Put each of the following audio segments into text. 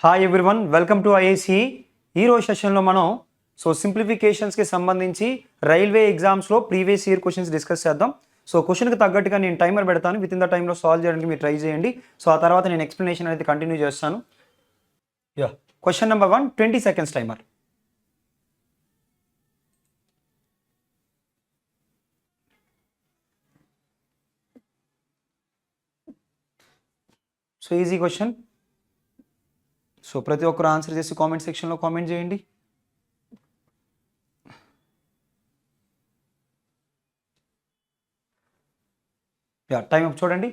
Hi everyone, welcome to IIC. ఈరోజు సెషన్లో మనం సింప్లిఫికేషన్స్కి సంబంధించి రైల్వే ఎగ్జామ్స్లో ప్రీవియస్ ఇయర్ క్వశ్చన్స్ డిస్కస్ చేద్దాం. క్వశ్చన్కి తగ్గట్టుగా నేను టైమర్ పెడతాను, విత్ ఇన్ ద టైంలో సాల్వ్ చేయడానికి మీరు ట్రై చేయండి. ఆ తర్వాత నేను ఎక్స్ప్లెనేషన్ అనేది కంటిన్యూ చేస్తాను. Question number 1, 20 seconds timer. Easy question. ప్రతి ఒక్కరు ఆన్సర్ చేసి కామెంట్ సెక్షన్లో కామెంట్ చేయండి. టైం అప్ చూడండి.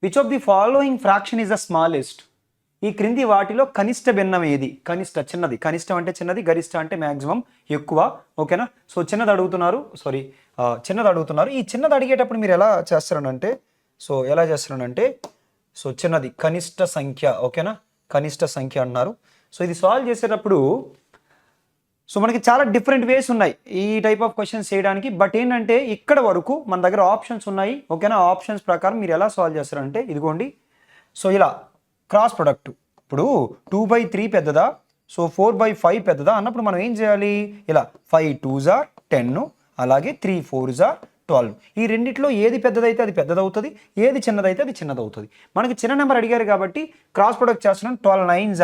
Which of the following fraction is the smallest? ఈ క్రింది వాటిలో కనిష్ట భిన్నం ఏది? చిన్నది. కనిష్టం అంటే చిన్నది, గరిష్ట అంటే మ్యాక్సిమం ఎక్కువ. ఓకేనా? చిన్నది అడుగుతున్నారు. చిన్నది అడుగుతున్నారు. ఈ చిన్నది అడిగేటప్పుడు మీరు ఎలా చేస్తారనంటే చిన్నది కనిష్ట సంఖ్య. ఓకేనా? కనిష్ట సంఖ్య అన్నారు. ఇది సాల్వ్ చేసేటప్పుడు మనకి చాలా డిఫరెంట్ వేస్ ఉన్నాయి ఈ టైప్ ఆఫ్ క్వశ్చన్స్ చేయడానికి. బట్ ఏంటంటే ఇక్కడ వరకు మన దగ్గర ఆప్షన్స్ ఉన్నాయి. ఓకేనా? ఆప్షన్స్ ప్రకారం మీరు ఎలా సాల్వ్ చేస్తారంటే ఇదిగోండి. ఇలా క్రాస్ ప్రొడక్ట్. ఇప్పుడు 2/3 పెద్దదా, 4/5 పెద్దదా అన్నప్పుడు మనం ఏం చేయాలి? ఇలా 5 2s are 10, అలాగే 3 4s are 12. ఈ రెండిట్లో ఏది పెద్దదైతే అది పెద్దదవుతుంది, ఏది చిన్నదైతే అది చిన్నదవుతుంది. మనకి చిన్న నెంబర్ అడిగారు కాబట్టి క్రాస్ ప్రొడక్ట్ చేస్తున్నాం. 12 9s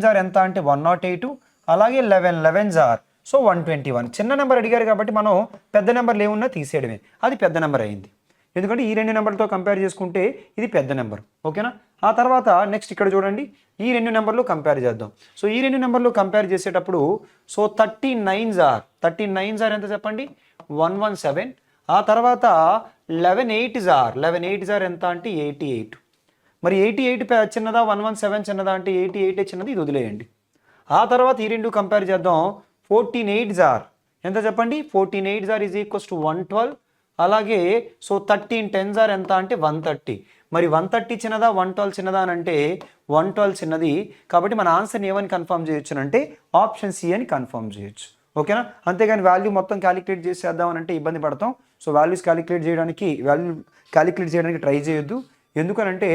are ఎంత అంటే 108, అలాగే 11 11s are 121. చిన్న నెంబర్ అడిగారు కాబట్టి మనం పెద్ద నెంబర్లు ఏమున్నా తీసేయడమే, అది పెద్ద నెంబర్ అయింది. ఎందుకంటే ఈ రెండు నెంబర్లతో కంపేర్ చేసుకుంటే ఇది పెద్ద నెంబర్. ఓకేనా? ఆ తర్వాత నెక్స్ట్ ఇక్కడ చూడండి, ఈ రెండు నెంబర్లు కంపేర్ చేద్దాం. ఈ రెండు నెంబర్లు కంపేర్ చేసేటప్పుడు 39s are ఎంత చెప్పండి? 117. ఆ తర్వాత 11 8s are ఎంత అంటే 88. మరి 88 చిన్నదా, 117 చిన్నదా అంటే 88 చిన్నది, ఇది వదిలేయండి. ఆ తర్వాత ఈ రెండు కంపేర్ చేద్దాం. 14 8s are ఎంత చెప్పండి? 14 8s are is equals to 112. అలాగే 13 10s are ఎంత అంటే 130. మరి 130 చిన్నదా, 112 చిన్నదా అని అంటే 112 చిన్నది. కాబట్టి మన ఆన్సర్ని ఏమని కన్ఫర్మ్ చేయొచ్చు అంటే ఆప్షన్ సి అని కన్ఫర్మ్ చేయొచ్చు. ఓకేనా? అంతేగాని వాల్యూ మొత్తం క్యాలిక్యులేట్ చేసేద్దాం అంటే ఇబ్బంది పడతాం. వాల్యూ క్యాలిక్యులేట్ చేయడానికి ట్రై చేయొద్దు. ఎందుకనంటే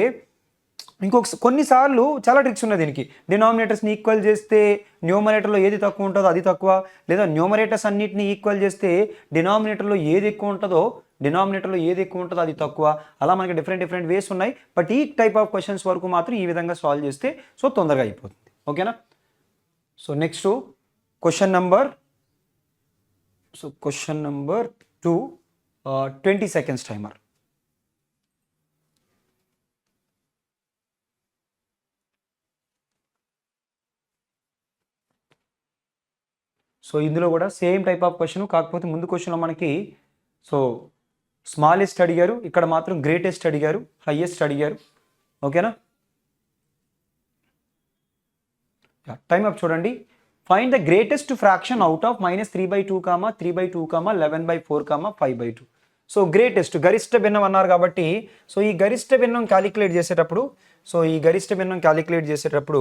కొన్నిసార్లు చాలా ట్రిక్స్ ఉన్నాయి దీనికి. డినామినేటర్స్ని ఈక్వల్ చేస్తే న్యూమరేటర్లో ఏది తక్కువ ఉంటుందో అది తక్కువ, లేదా న్యూమరేటర్స్ అన్నిటిని ఈక్వల్ చేస్తే డినామినేటర్లో ఏది ఎక్కువ ఉంటుందో అది తక్కువ. అలా మనకి డిఫరెంట్ వేస్ ఉన్నాయి. బట్ ఈ టైప్ ఆఫ్ క్వశ్చన్స్ వరకు మాత్రం ఈ విధంగా సాల్వ్ చేస్తే తొందరగా అయిపోతుంది. ఓకేనా? Next question number 2, 20 seconds timer. ఇందులో కూడా సేమ్ టైప్ ఆఫ్ క్వశ్చన్, కాకపోతే ముందు క్వశ్చన్లో మనకి స్మాలెస్ట్ అడిగారు, ఇక్కడ మాత్రం గ్రేటెస్ట్ అడిగారు, హైయెస్ట్ అడిగారు. ఓకేనా? టైం అప్ చూడండి. Find the greatest fraction out of -3/2, 3/2, 11/4, 5/2. Greatest గరిష్ట భిన్నం అన్నారు కాబట్టి ఈ గరిష్ట భిన్నం క్యాలిక్యులేట్ చేసేటప్పుడు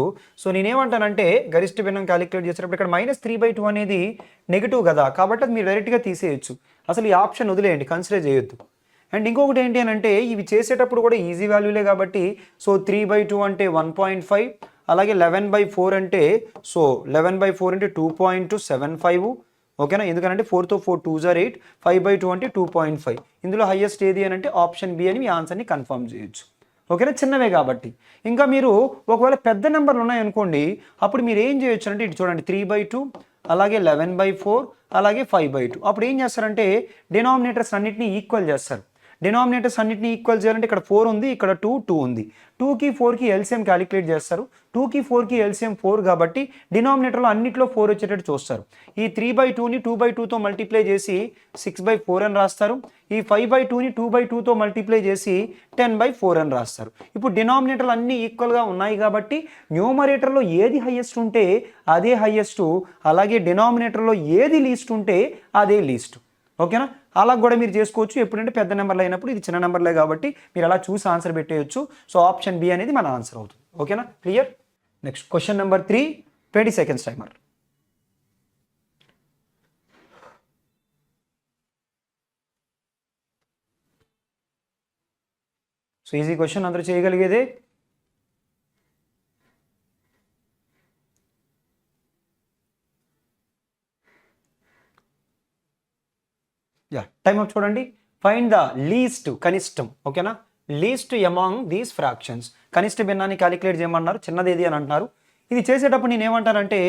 నేనేమంటానంటే గరిష్ట భిన్నం క్యాలిక్యులేట్ చేసేటప్పుడు ఇక్కడ -3/2 అనేది నెగిటివ్ కదా, కాబట్టి అది మీరు డైరెక్ట్గా తీసేయచ్చు. అసలు ఈ ఆప్షన్ వదిలేయండి, కన్సిడర్ చేయొద్దు. అండ్ ఇంకొకటి ఏంటి అని అంటే ఇవి చేసేటప్పుడు కూడా ఈజీ వాల్యూలే కాబట్టి 3/2 అంటే 1.5, అలాగే 11/4 అంటే 2.275. ఓకేనా? ఎందుకంటే 4తో 4 2s are 8, 5/2 అంటే 2.5. ఇందులో హైయెస్ట్ ఏది అని అంటే ఆప్షన్ బి అని మీ ఆన్సర్ని కన్ఫర్మ్ చేయొచ్చు. ఓకేనా? చిన్నవే కాబట్టి. ఇంకా మీరు ఒకవేళ పెద్ద నెంబర్లు ఉన్నాయనుకోండి, అప్పుడు మీరు ఏం చేయొచ్చు అంటే ఇటు చూడండి, 3/2, అలాగే 11/4, అలాగే 5/2. అప్పుడు ఏం చేస్తారంటే డినామినేటర్స్ అన్నింటినీ ఈక్వల్ చేస్తారు. డినామినేటర్స్ అన్నింటినీ ఈక్వల్ చేయాలంటే ఇక్కడ 4 ఉంది, ఇక్కడ 2 ఉంది. 2కి 4కి ఎల్సిఎం క్యాలిక్యులేట్ చేస్తారు. 2కి 4కి ఎల్సిఎం 4 కాబట్టి డినామినేటర్లో అన్నింటిలో 4 వచ్చేటట్టు చూస్తారు. ఈ 3/2ని 2/2తో మల్టిప్లై చేసి 6/4 అని రాస్తారు. ఈ 5/2ని 2/2తో మల్టిప్లై చేసి 10/4 అని రాస్తారు. ఇప్పుడు డినామినేటర్లు అన్నీ ఈక్వల్గా ఉన్నాయి కాబట్టి న్యూమరేటర్లో ఏది హైయెస్ట్ ఉంటే అదే హైయెస్ట్, అలాగే డినామినేటర్లో ఏది లీస్ట్ ఉంటే అదే లీస్ట్. ఓకేనా? అలా కూడా మీరు చేసుకోవచ్చు. ఎప్పుడంటే పెద్ద నెంబర్లు అయినప్పుడు, ఇది చిన్న నెంబర్లే కాబట్టి మీరు అలా చూసి ఆన్సర్ పెట్టేయచ్చు. ఆప్షన్ బి అనేది మన ఆన్సర్ అవుతుంది. ఓకేనా? Clear? Next question number 3, 20 seconds timer. Easy question, అందరూ చేయగలిగేదే. యా టైం అప్ చూడండి. ఫైండ్ ద లీస్ట్ కనిష్టం, ఓకేనా, లీస్ట్ అమాంగ్ దీస్ ఫ్రాక్షన్స్. కనిష్ట భిన్నాన్ని క్యాలిక్యులేట్ చేయమన్నారు, చిన్నది ఏది అని అంటున్నారు. ఇది చేసేటప్పుడు నేను ఏమంటానంటే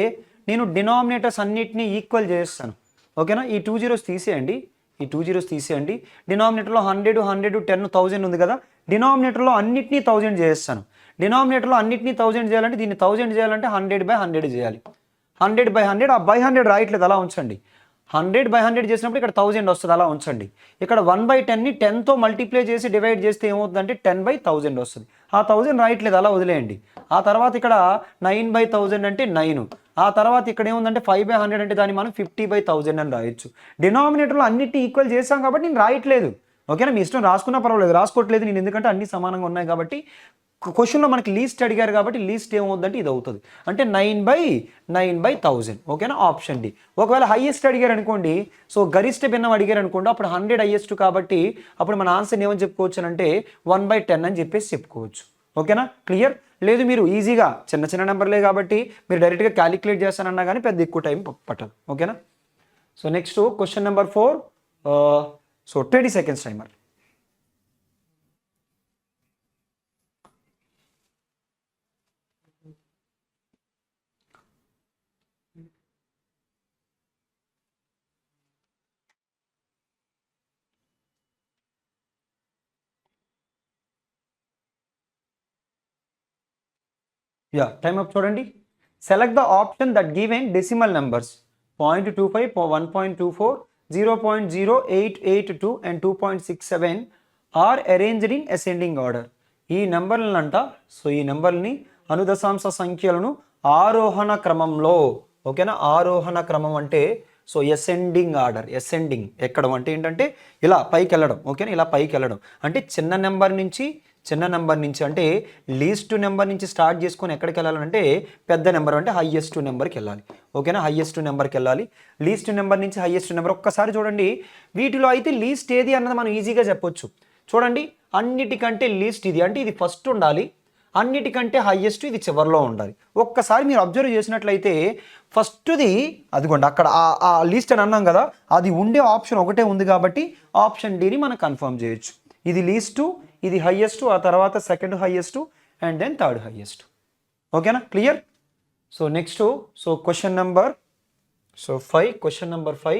నేను డినామినేటర్స్ అన్నిటినీ ఈక్వల్ చేస్తాను, ఓకేనా. ఈ 2 zeros తీసేయండి, ఈ 2 zeros తీసేయండి. డినామినేటర్లో 100 100 10 1000 ఉంది కదా, డినామినేటర్లో అన్నిటినీ 1000 చేస్తాను. డినామినేటర్లో అన్నిటినీ 1000 చేయాలంటే దీన్ని 1000 చేయాలంటే 100/100 చేయాలి. 100/100 ఆ 100 రాయట్లేదు, అలా ఉంచండి. 100/100 చేసినప్పుడు ఇక్కడ 1000 వస్తుంది, అలా ఉంచండి. ఇక్కడ 1/10ని 10తో మల్టిప్లై చేసి డివైడ్ చేస్తే ఏమవుతుందంటే 10/1000 వస్తుంది. ఆ 1000 రాయట్లేదు, అలా వదిలేయండి. ఆ తర్వాత ఇక్కడ 9/1000 అంటే 9. ఆ తర్వాత ఇక్కడ ఏముందంటే 5/100 అంటే దాన్ని మనం 50/1000 అని రాయొచ్చు. డినామినేటర్లో అన్నిటిని ఈక్వల్ చేసాం కాబట్టి నేను రాయట్లేదు, ఓకేనా. మీ ఇష్టం, రాసుకున్నా పర్వాలేదు, రాసుకోవట్లేదు నేను, ఎందుకంటే అన్ని సమానంగా ఉన్నాయి కాబట్టి. క్వశ్చన్లో మనకి లీస్ట్ అడిగారు కాబట్టి లీస్ట్ ఏమవుతుందంటే ఇది అవుతుంది, అంటే 9/1000, ఓకేనా, ఆప్షన్ డి. ఒకవేళ హైయెస్ట్ అడిగారు అనుకోండి, సో గరిష్ట భిన్నం అడిగారు అనుకోండి, అప్పుడు 100 హైయెస్ట్ కాబట్టి అప్పుడు మన ఆన్సర్ ఏమని చెప్పుకోవచ్చు అంటే 1/10 అని చెప్పేసి చెప్పుకోవచ్చు, ఓకేనా. క్లియర్? లేదు మీరు ఈజీగా చిన్న చిన్న నెంబర్లే కాబట్టి మీరు డైరెక్ట్గా క్యాలిక్యులేట్ చేస్తానన్నా కానీ పెద్ద ఎక్కువ టైం పట్టదు, ఓకేనా. So next question number 4. So 20 seconds timer. Yeah time up చూడండి. Select the option that given decimal numbers 0.25, 1.24, 0.0882 and 2.67 are arranged in ascending order. ఈ నెంబర్లంట, సో ఈ నెంబర్ని అనుదశాంశ సంఖ్యలను ఆరోహణ క్రమంలో, ఓకేనా. ఆరోహణ క్రమం అంటే సో అసెండింగ్ ఆర్డర్, అసెండింగ్ ఎక్కడం అంటే ఏంటంటే ఇలా పైకి వెళ్ళడం, ఓకేనా, ఇలా పైకి వెళ్ళడం అంటే చిన్న నెంబర్ నుంచి అంటే లీస్ట్ నెంబర్ నుంచి స్టార్ట్ చేసుకొని ఎక్కడికి వెళ్ళాలంటే పెద్ద నెంబర్ అంటే హైయెస్ట్ నెంబర్కి వెళ్ళాలి, ఓకేనా. హైయెస్ట్ నెంబర్కి వెళ్ళాలి. లీస్ట్ నెంబర్ నుంచి హైయెస్ట్ నెంబర్. ఒక్కసారి చూడండి, వీటిలో అయితే లీస్ట్ ఏది అన్నది మనం ఈజీగా చెప్పొచ్చు. చూడండి, అన్నిటికంటే లీస్ట్ ఇది, అంటే ఇది ఫస్ట్ ఉండాలి. అన్నిటికంటే హైయెస్ట్ ఇది చివరిలో ఉండాలి. ఒక్కసారి మీరు అబ్జర్వ్ చేసినట్లయితే ఫస్ట్ది అదిగోండి అక్కడ ఆ లీస్ట్ అని అన్నాం కదా, అది ఉండే ఆప్షన్ ఒకటే ఉంది కాబట్టి ఆప్షన్ డిని మనం కన్ఫర్మ్ చేయొచ్చు. ఇది లీస్టు, ఇది హైయెస్ట్, ఆ తర్వాత second highest and then third highest, ఓకేనా. Clear? So next, so question number 5,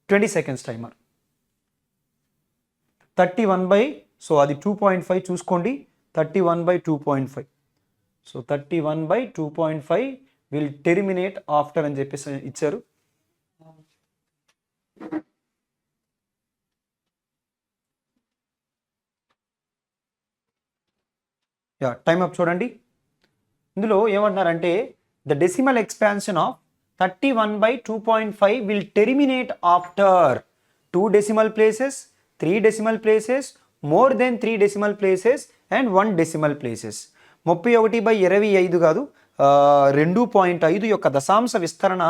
20 seconds timer. 31 so అది 2.5 చూసుకోండి, 31/2.5. సో 31/2.5 విల్ టెర్మినేట్ ఆఫ్టర్ అని చెప్పేసి ఇచ్చారు. యా టైమ్ అప్ చూడండి. ఇందులో ఏమంటున్నారంటే the decimal expansion of 31/2.5 will terminate after 2 decimal places, 3 decimal places, more than 3 decimal places and 1 decimal places. 31/25 కాదు, 2.5 యొక్క దశాంశ విస్తరణ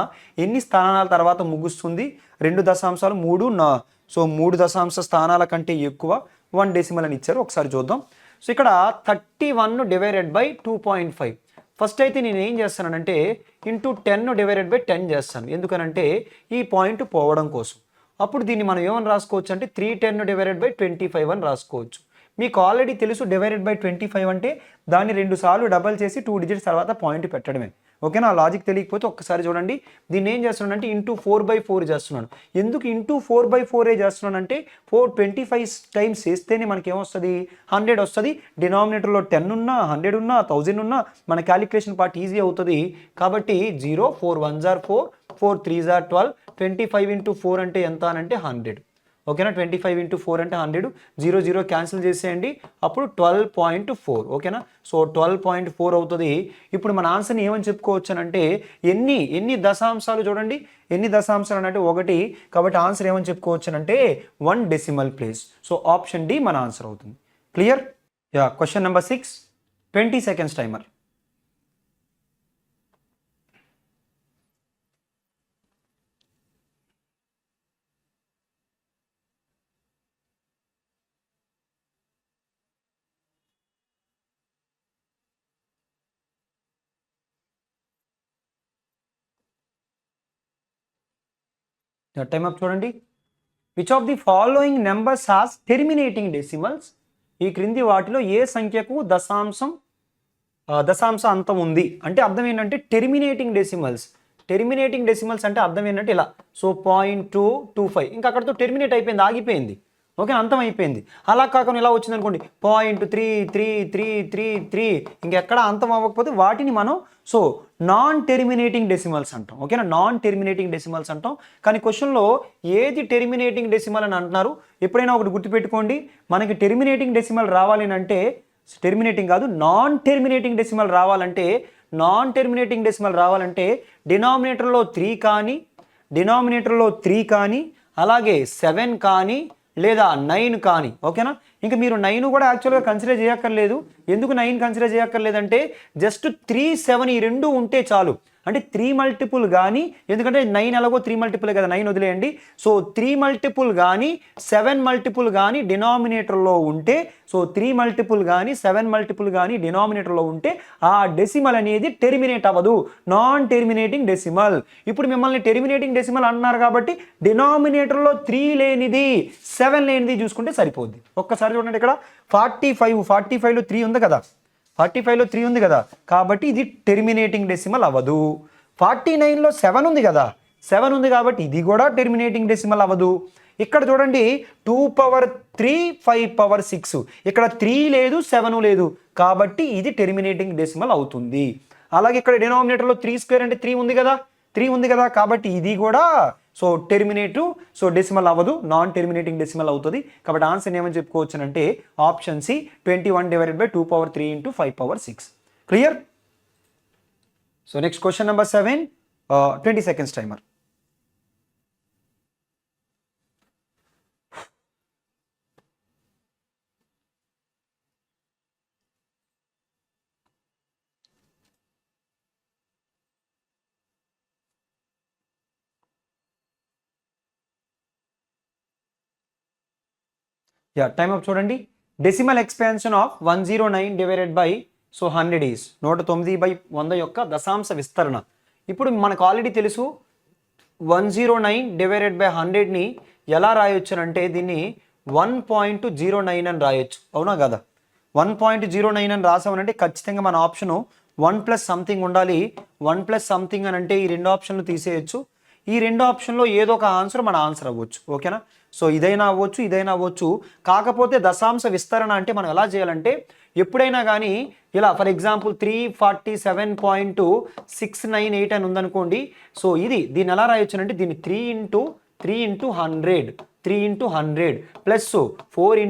ఎన్ని స్థానాల తర్వాత ముగుస్తుంది? 2 దశాంశాలు 3 సో 3 దశాంశ స్థానాల కంటే ఎక్కువ 1 డెసిమల్ అని ఇచ్చారు. ఒకసారి చూద్దాం. సో ఇక్కడ 31/2.5. ఫస్ట్ అయితే నేను ఏం చేస్తానంటే ఇంటూ 10/10 చేస్తాను. ఎందుకనంటే ఈ పాయింట్ పోవడం కోసం. అప్పుడు దీన్ని మనం ఏమని రాసుకోవచ్చు అంటే 310/25 అని రాసుకోవచ్చు. మీకు ఆల్రెడీ తెలుసు డివైడెడ్/25 అంటే దాన్ని 2 సార్లు డబల్ చేసి 2 digits తర్వాత పాయింట్ పెట్టడమే, ఓకేనా. ఆ లాజిక్ తెలియకపోతే ఒక్కసారి చూడండి. దీన్ని ఏం చేస్తున్నాను అంటే ఇంటూ 4/4 చేస్తున్నాను. ఎందుకు ఇంటూ 4/4 చేస్తున్నాను అంటే 425 టైమ్స్ చేస్తేనే మనకి ఏమొస్తుంది? 100 వస్తుంది. డినామినేటర్లో 10 ఉన్నా 100 ఉన్నా 1000 ఉన్నా మన క్యాలిక్యులేషన్ పార్ట్ ఈజీ అవుతుంది. కాబట్టి 0, 4 1s are 4, 4 3s are 12, 25 into 4 అంటే ఎంత అని అంటే 100, ఓకేనా. 25 into 4 అంటే 100, 0 0 క్యాన్సిల్ చేసేయండి, అప్పుడు 12.4, ఓకేనా. సో 12.4 అవుతుంది. ఇప్పుడు మన ఆన్సర్ని ఏమని చెప్పుకోవచ్చు అని అంటే ఎన్ని దశాంశాలు చూడండి, ఎన్ని దశాంశాలు అంటే 1, కాబట్టి ఆన్సర్ ఏమని చెప్పుకోవచ్చు అని అంటే 1 decimal place. So option D మన ఆన్సర్ అవుతుంది. Clear? Yeah question number 6, 20 seconds timer. Time up చూడండి. Which of the following numbers has terminating decimals? ఈ క్రింది వాటిలో ఏ సంఖ్యకు దశాంశ అంతం ఉంది అంటే అర్థం ఏంటంటే టెర్మినేటింగ్ డెసిమల్స్ అంటే అర్థం ఏంటంటే ఇలా. సో 0.225 ఇంకా అక్కడితో టెర్మినేట్ అయిపోయింది, ఆగిపోయింది. ఓకే, అంతం అయిపోయింది. అలా కాకుండా ఇలా వచ్చింది అనుకోండి 0.3333 ఇంకెక్కడ అంతం అవ్వకపోతే వాటిని మనం సో నాన్ టెర్మినేటింగ్ డెసిమల్స్ అంటాం. ఓకేనా, నాన్ టెర్మినేటింగ్ డెసిమల్స్ అంటాం. కానీ క్వశ్చన్లో ఏది టెర్మినేటింగ్ డెసిమల్ అని అంటున్నారు? ఎప్పుడైనా ఒకటి గుర్తుపెట్టుకోండి, మనకి టెర్మినేటింగ్ డెసిమల్ రావాలి అంటే టెర్మినేటింగ్ కాదు నాన్ టెర్మినేటింగ్ డెసిమల్ రావాలంటే డినామినేటర్లో 3 కానీ అలాగే 7 కానీ లేదా 9 కానీ. ఓకేనా, ఇంకా మీరు 9 కూడా యాక్చువల్గా కన్సిడర్ చేయక్కర్లేదు. ఎందుకు 9 కన్సిడర్ చేయక్కర్లేదంటే జస్ట్ 3, 7 ఈ రెండు ఉంటే చాలు. అంటే 3 మల్టిపుల్ కానీ, ఎందుకంటే 9 ఎలాగో 3 మల్టిపుల్ కదా, 9 వదిలేయండి. సో 3 మల్టిపుల్ కానీ 7 మల్టిపుల్ కానీ డినామినేటర్లో ఉంటే, సో 3 మల్టిపుల్ కానీ 7 మల్టిపుల్ కానీ డినామినేటర్లో ఉంటే ఆ డెసిమల్ అనేది టెర్మినేట్ అవ్వదు, నాన్ టెర్మినేటింగ్ డెసిమల్. ఇప్పుడు మిమ్మల్ని టెర్మినేటింగ్ డెసిమల్ అన్నారు కాబట్టి డినామినేటర్లో 3 లేనిది 7 లేనిది చూసుకుంటే సరిపోద్ది. ఒక్కసారి చూడండి, ఇక్కడ 45లో 3 ఉంది కదా, 45లో 3 ఉంది కదా, కాబట్టి ఇది టెర్మినేటింగ్ డెసిమల్ అవ్వదు. 49లో 7 ఉంది కదా, 7 ఉంది కాబట్టి ఇది కూడా టెర్మినేటింగ్ డెసిమల్ అవ్వదు. ఇక్కడ చూడండి 2^3 5/6 ఇక్కడ 3 లేదు 7 లేదు కాబట్టి ఇది టెర్మినేటింగ్ డెసిమల్ అవుతుంది. అలాగే ఇక్కడ డినామినేటర్లో 3² అంటే 3 ఉంది కదా కాబట్టి ఇది కూడా సో డెసిమల్ అవ్వదు, నాన్ టెర్మినేటింగ్ డెసిమల్ అవుతుంది. కాబట్టి ఆన్సర్ ఏమని చెప్పుకోవచ్చు అంటే option C 21/2^3 × 5/6. Clear? So next question number 7, 20 seconds timer. Time up చూడండి. డెసిమల్ ఎక్స్పాన్షన్ ఆఫ్ 109/100 ఈస్ 109/100 యొక్క దశాంశ విస్తరణ. ఇప్పుడు మనకు ఆల్రెడీ తెలుసు 109/100ని ఎలా రాయొచ్చు అంటే దీన్ని 1.09 అని రాయొచ్చు, అవునా కదా? 1.09 అని రాసామనంటే ఖచ్చితంగా మన ఆప్షను 1 + సంథింగ్ ఉండాలి. 1 + సంథింగ్ అని అంటే ఈ రెండు ఆప్షన్లు తీసేయచ్చు. ఈ రెండు ఆప్షన్లో ఏదో ఒక ఆన్సర్ మన ఆన్సర్ అవ్వచ్చు. ఓకేనా, సో ఇదైనా అవ్వచ్చు. కాకపోతే దశాంశ విస్తరణ అంటే మనం ఎలా చేయాలంటే ఎప్పుడైనా కానీ ఇలా ఫర్ ఎగ్జాంపుల్ 347.698 అని ఉందనుకోండి. సో దీన్ని ఎలా రాయొచ్చు అంటే దీన్ని 3 × 100 ప్లస్ 4 ×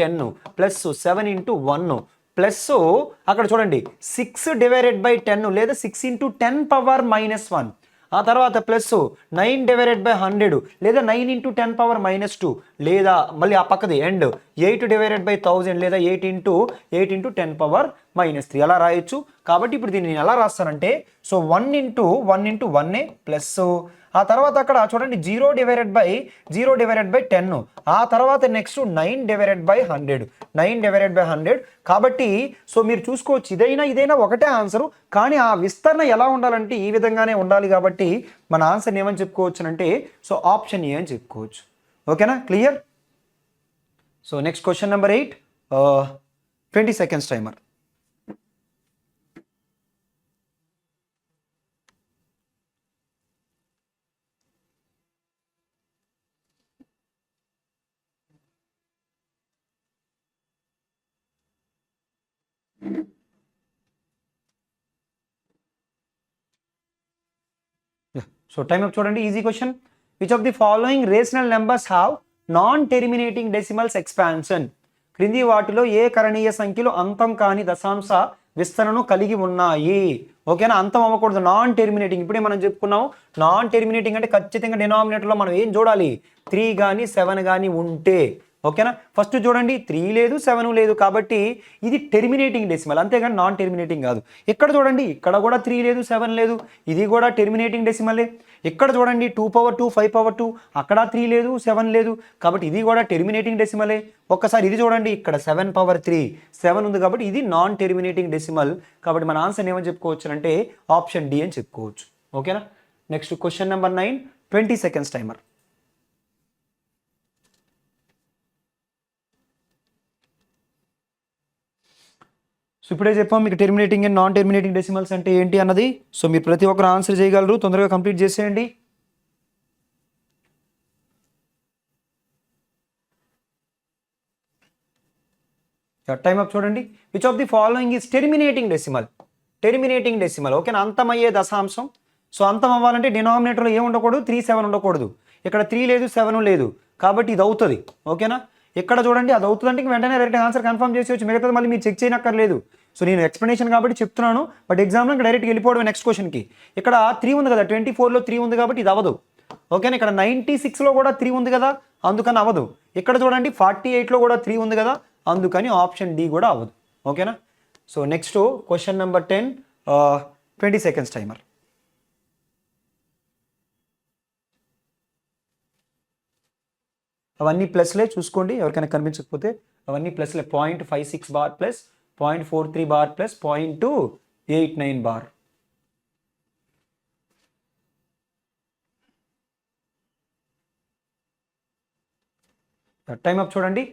10 ప్లస్ 7 × 1 ప్లస్ అక్కడ చూడండి 6/10 లేదా 6 × 10⁻⁻1 ఆ తర్వాత ప్లస్ 9/100 లేదా 9 × 10⁻⁻2 లేదా మళ్ళీ ఆ పక్కది ఎండ్ 8/1000 లేదా 8 × 10⁻⁻3 అలా రాయొచ్చు. కాబట్టి ఇప్పుడు దీన్ని నేను ఎలా రాస్తానంటే సో 1 × 1 ప్లస్ ఆ తర్వాత అక్కడ చూడండి 0/10 ఆ తర్వాత నెక్స్ట్ 9/100 కాబట్టి సో మీరు చూసుకోవచ్చు ఇదైనా ఒకటే ఆన్సరు, కానీ ఆ విస్తరణ ఎలా ఉండాలంటే ఈ విధంగానే ఉండాలి. కాబట్టి మన ఆన్సర్ ఏమని చెప్పుకోవచ్చు అంటే సో ఆప్షన్ ఏ అని చెప్పుకోవచ్చు. ఓకేనా, clear? So next question number 8, 20 seconds timer. So time up చూడండి. Easy question. Which of the following rational numbers have non terminating decimals expansion? క్రింది వాటిలో ఏ కరణీయ సంఖ్యలు అంతం కాని దశాంశ విస్తరణను కలిగి ఉన్నాయి? ఓకేనా, అంతం అవ్వకూడదు, నాన్ టెర్మినేటింగ్. ఇప్పుడే మనం చెప్పుకున్నాం నాన్ టెర్మినేటింగ్ అంటే ఖచ్చితంగా డినామినేటర్లో మనం ఏం చూడాలి, 3 కానీ 7 కానీ ఉంటే. ఓకేనా, ఫస్ట్ చూడండి 3 లేదు 7 లేదు కాబట్టి ఇది టెర్మినేటింగ్ డెసిమల్, అంతేగాని నాన్ టెర్మినేటింగ్ కాదు. ఇక్కడ చూడండి ఇక్కడ కూడా 3 లేదు 7 లేదు, ఇది కూడా టెర్మినేటింగ్ డెసిమలే. ఇక్కడ చూడండి 2/2 5/2 అక్కడ 3 లేదు 7 లేదు కాబట్టి ఇది కూడా టెర్మినేటింగ్ డెసిమలే. ఒక్కసారి ఇది చూడండి ఇక్కడ 7/3 7 ఉంది కాబట్టి ఇది నాన్ టెర్మినేటింగ్ డెసిమల్. కాబట్టి మన ఆన్సర్ ఏమని చెప్పుకోవచ్చు అంటే ఆప్షన్ డి అని చెప్పుకోవచ్చు. ఓకేనా, next question number 9, 20 seconds timer. So ఇప్పుడే చెప్పాం మీకు terminating and non terminating decimals అంటే ఏంటి అన్నది. సో మీరు ప్రతి ఒక్కరు ఆన్సర్ చేయగలరు, తొందరగా కంప్లీట్ చేసేయండి. టైం అప్ చూడండి. Which of the following is terminating decimal? Terminating decimal ఓకేనా, అంతమయ్యే దశాంశం. సో అంతం అవ్వాలంటే డినామినేటర్లో ఏం ఉండకూడదు, 3 7 ఉండకూడదు. ఇక్కడ 3 లేదు 7 లేదు, కాబట్టి ఇది అవుతుంది ఓకేనా. ఇక్కడ చూడండి అది అవుతుంది అంటే వెంటనే డైరెక్ట్ ఆన్సర్ కన్ఫర్మ్ చేసేవచ్చు, మిగతాది మళ్ళీ మీరు చెక్ చేయనక్కర్లేదు. సో నేను ఎక్స్ప్లెనేషన్ కాబట్టి చెప్తున్నాను, బట్ ఎగ్జామ్లో డైరెక్ట్గా వెళ్ళిపోవడం నెక్స్ట్ క్వశ్చన్కి. ఇక్కడ 3 ఉంది కదా, 24లో 3 ఉంది కాబట్టి ఇది అవ్వదు ఓకేనా. ఇక్కడ 96లో కూడా 3 ఉంది కదా, అందుకని అవ్వదు. ఇక్కడ చూడండి 48లో కూడా 3 ఉంది కదా, అందుకని ఆప్షన్ డి కూడా అవ్వదు ఓకేనా. So next question number 10, 20 seconds timer. అవన్నీ ప్లస్లే చూసుకోండి, ఎవరికైనా కనిపించకపోతే అవన్నీ ప్లస్లే. 0.56 bar plus 0.43 bar plus 0.289 bar. Time up చూడండి.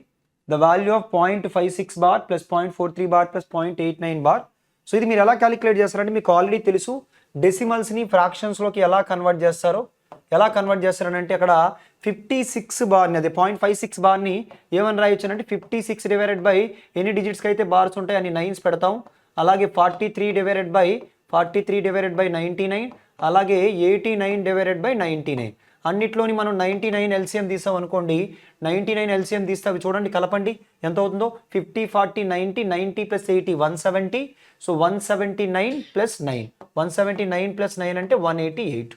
The value of 0.56 bar plus 0.43 bar plus 0.89 bar. So ఇది మీరు ఎలా క్యాలిక్యులేట్ చేస్తారంటే మీకు ఆల్రెడీ తెలుసు, డెసిమల్స్ని ఫ్రాక్షన్స్లోకి ఎలా కన్వర్ట్ చేస్తారో. ఎలా కన్వర్ట్ చేస్తారనంటే అక్కడ 56 బార్ని, అదే 0.56 బార్ని ఏమని రాయొచ్చు అంటే 56 డివైడెడ్ బై ఎన్ని డిజిట్స్కి అయితే బార్స్ ఉంటాయి అన్ని 9s పెడతాం. అలాగే 43 డివైడెడ్ బై 99, అలాగే 89 డివైడెడ్ బై 99. అన్నిట్లోని మనం 99 ఎల్సిఎం తీసాం అనుకోండి, 99 ఎల్సిఎం తీస్తే అవి చూడండి కలపండి ఎంత అవుతుందో. 50 40 90, 90 ప్లస్ 80 170. సో 179 ప్లస్ 9, 179 ప్లస్ 9 అంటే 188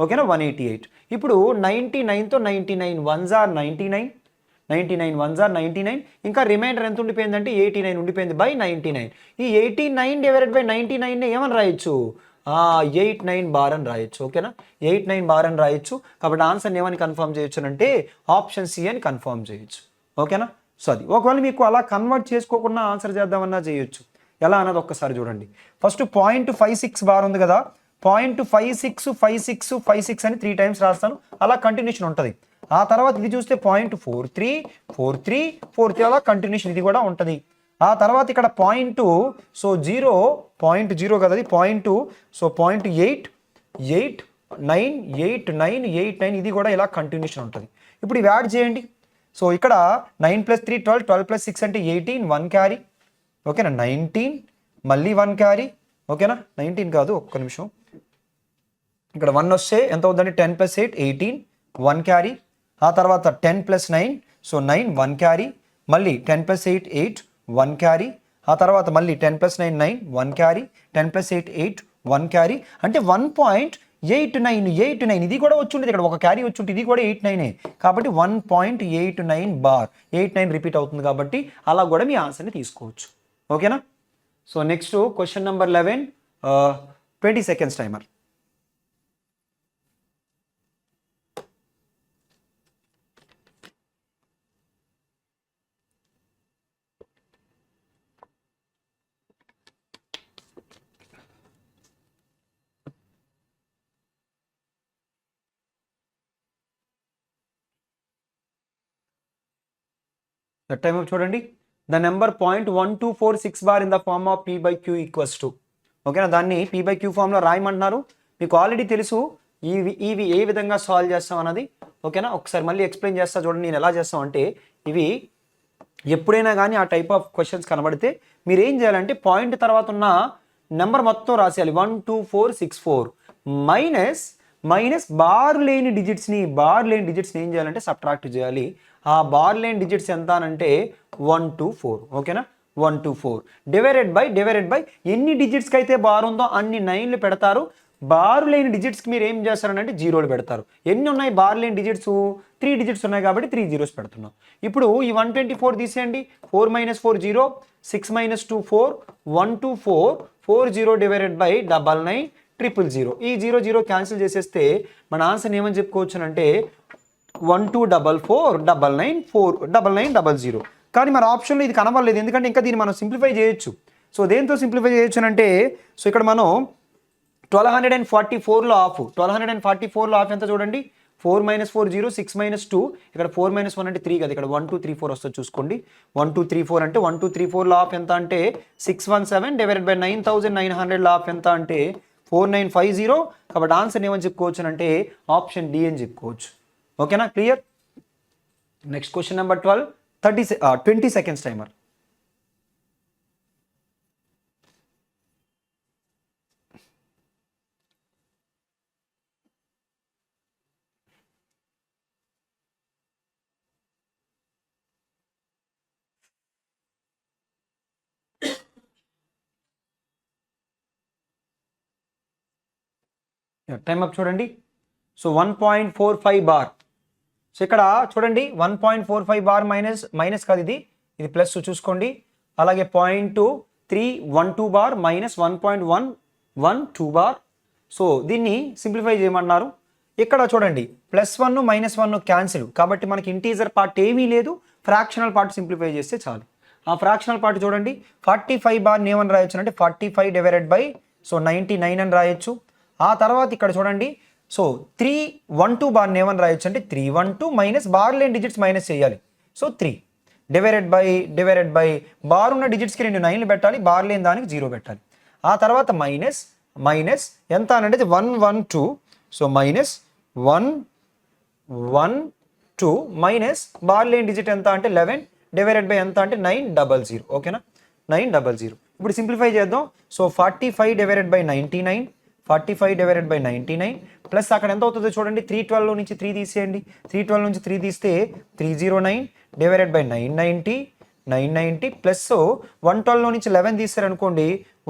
ఓకేనా, 188. ఇప్పుడు 99తో 99 1s are 99, 99 1s are 99. ఇంకా రిమైండర్ ఎంత ఉండిపోయిందంటే 89 ఉండిపోయింది బై 99. ఈ 89 డివైడెడ్ బై 99ని ఏమని రాయొచ్చు, 89 బార్ అని రాయొచ్చు ఓకేనా, 89 బార్ అని రాయొచ్చు. కాబట్టి ఆన్సర్ని ఏమని కన్ఫర్మ్ చేయొచ్చు అంటే ఆప్షన్ సి అని కన్ఫర్మ్ చేయొచ్చు ఓకేనా. సో అది ఒకవేళ మీకు అలా కన్వర్ట్ చేసుకోకుండా ఆన్సర్ చేద్దామన్నా చేయొచ్చు. ఎలా అన్నది ఒక్కసారి చూడండి. ఫస్ట్ 0.56 బార్ ఉంది కదా, 0.56 అని 3 times రాస్తాను, అలా కంటిన్యూషన్ ఉంటుంది. ఆ తర్వాత ఇది చూస్తే 0.43 అలా కంటిన్యూషన్ ఇది కూడా ఉంటుంది. ఆ తర్వాత ఇక్కడ సో 0.0 కదా అది 0.2, సో 0.889 ఇది కూడా ఇలా కంటిన్యూషన్ ఉంటుంది. ఇప్పుడు ఇవి యాడ్ చేయండి. సో ఇక్కడ 9 + 3 12, 12 + 6 అంటే 18, 1 క్యారీ ఓకేనా, 19 మళ్ళీ 1 క్యారీ ఓకేనా, 19 కాదు ఒక్క నిమిషం, ఇక్కడ 1 వస్తే ఎంత అవుతుందంటే 10 + 8 18, 1 క్యారీ. ఆ తర్వాత 10 + 9, సో 9 1 క్యారీ, మళ్ళీ 10 + 8 8 1 క్యారీ. ఆ తర్వాత మళ్ళీ 10 + 9 9 1 క్యారీ, 10 + 8 8 1 క్యారీ. అంటే 1.89 ఇది కూడా వచ్చి ఉంటుంది, ఇక్కడ ఒక క్యారీ వచ్చి ఉంటుంది, ఇది కూడా 89 కాబట్టి 1.89 బార్, 89 రిపీట్ అవుతుంది కాబట్టి అలా కూడా మీ ఆన్సర్ని తీసుకోవచ్చు ఓకేనా. So next question number 11, 20 seconds timer. Time చూడండి. The number 0.1246 bar in the form of p/q equals to ఓకేనా, దాన్ని p/q ఫామ్లో రాయమంటున్నారు. మీకు ఆల్రెడీ తెలుసు ఇవి ఏ విధంగా సాల్వ్ చేస్తాం అన్నది ఓకేనా. ఒకసారి మళ్ళీ ఎక్స్ప్లెయిన్ చేస్తా చూడండి నేను ఎలా చేస్తాం అంటే, ఇవి ఎప్పుడైనా కానీ ఆ టైప్ ఆఫ్ క్వశ్చన్స్ కనబడితే మీరు ఏం చేయాలంటే పాయింట్ తర్వాత ఉన్న నెంబర్ మొత్తం రాసేయాలి. 1 2 4 6 4 మైనస్ బార్ లేని డిజిట్స్ని ఏం చేయాలంటే సబ్ట్రాక్ట్ చేయాలి. ఆ బార్ లేని డిజిట్స్ ఎంత అంటే 1 2 4 ఓకేనా, 1 2 4 డివైడెడ్ బై ఎన్ని డిజిట్స్కి అయితే బార్ ఉందో అన్ని 9లు పెడతారు. బార్ లేని డిజిట్స్కి మీరు ఏం చేస్తారంటే 0లు పెడతారు. ఎన్ని ఉన్నాయి బార్ లేని డిజిట్స్, 3 డిజిట్స్ ఉన్నాయి కాబట్టి 3 zeros పెడుతున్నాం. ఇప్పుడు ఈ 124 తీసేయండి, 4 - 4 0, 6 - 2 4, 1 2 4 4 0 డివైడెడ్ బై 99 000. ఈ 0 0 క్యాన్సిల్ చేసేస్తే మన ఆన్సర్ ఏమని చెప్పుకోవచ్చు అంటే 1 2 4 4 99 4 99 00. కానీ మన ఆప్షన్లో ఇది కనబడలేదు, ఎందుకంటే ఇంకా దీన్ని మనం సింప్లిఫై చేయొచ్చు. సో దేంతో సింప్లిఫై చేయొచ్చు అంటే, సో ఇక్కడ మనం 1244లో ఆఫ్ 1244లో ఆఫ్ ఎంత చూడండి 4 - 4 0 6 - 2 ఇక్కడ 4 - 1 అంటే 3 కదా ఇక్కడ 1 2 3 4 వస్తుంది చూసుకోండి 1 2 3 4 అంటే 1 2 3 4లో ఆఫ్ ఎంత అంటే 617 డివైడెడ్ బై 9900లో ఆఫ్ ఎంత అంటే 4950 కాబట్టి ఆన్సర్ ఏమని చెప్పుకోవచ్చు అంటే ఆప్షన్ డి అని చెప్పుకోవచ్చు ఓకేనా clear next question number 20 seconds timer time up చూడండి సో 1.45 బార్ సో ఇక్కడ చూడండి 1.45 బార్ మైనస్ కాదు ఇది ప్లస్ చూసుకోండి అలాగే 0.2312 బార్ మైనస్ 1.112 బార్ సో దీన్ని సింప్లిఫై చేయమన్నారు ఇక్కడ చూడండి +1 -1 క్యాన్సిల్ కాబట్టి మనకి ఇంటీజర్ పార్ట్ ఏమీ లేదు ఫ్రాక్షనల్ పార్ట్ సింప్లిఫై చేస్తే చాలు ఆ ఫ్రాక్షనల్ పార్ట్ చూడండి 45 బార్ని ఏమని రాయొచ్చు అంటే 45 డివైడెడ్ బై సో 99 అని రాయొచ్చు ఆ తర్వాత ఇక్కడ చూడండి సో 312 బార్ని ఏమని రాయొచ్చు అంటే 312 మైనస్ బార్ లేని డిజిట్స్ మైనస్ చేయాలి సో 3 డివైడెడ్ బై బార్ ఉన్న డిజిట్స్కి 2 9లు పెట్టాలి బార్ లేని దానికి 0 పెట్టాలి ఆ తర్వాత మైనస్ ఎంత అంటే 112 సో -112 మైనస్ బార్ లేని డిజిట్ ఎంత అంటే 11 డివైడెడ్ బై ఎంత అంటే 900 ఓకేనా 900 ఇప్పుడు సింప్లిఫై చేద్దాం so 45 divided by 99 45 divided by 99 plus అక్కడ ఎంత అవుతుందో చూడండి 312 నుంచి 3 తీసేయండి 312 నుంచి 3 తీస్తే 309 డివైడెడ్ బై 990 ప్లస్ 112 నుంచి 11 తీసారనుకోండి